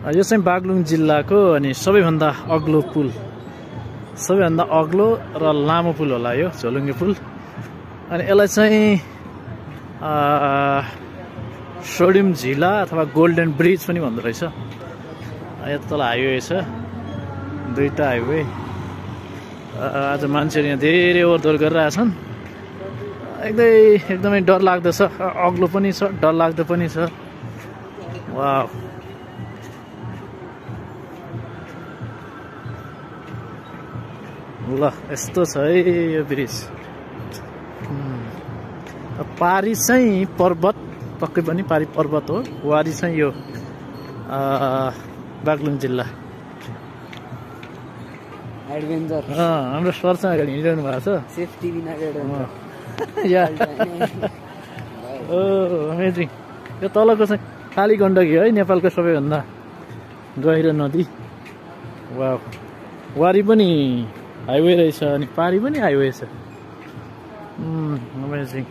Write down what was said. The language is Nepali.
यो चाहिँ बागलुङ जिल्लाको अनि सबैभन्दा अग्लो पुल, सबैभन्दा अग्लो र लामो पुल होला यो झोलुङ्गे पुल। अनि यसलाई चाहिँ सोडियम झिला अथवा गोल्डन ब्रिज पनि भन्दो रहेछ। यहाँ तल हाइवे छ, दुईटा हाइवे। आज मान्छेहरू यहाँ धेरै ओहोरदोहोर गरिरहेछन्। एकदमै डर लाग्दो छ, अग्लो पनि छ, डर लाग्दो पनि छ। वाह, ल यस्तो छ है यो ब्रिज। पारी चाहिँ पर्वत, पक्कै पनि पारी पर्वत हो। वारी चाहिँ यो बागलुङ जिल्ला। एडभेन्चर हाम्रो सरसँग अगाडि हिँडिरहनु भएको छ, सेफ्टी बिना एडभेन्चर। अमेजिङ। यो तलको चाहिँ काली गण्डकी है, नेपालको सबैभन्दा गहिरो नदी। वा, वारी पनि हाइवे रहेछ अनि पारी पनि हाइवे छ। अमेजिङ।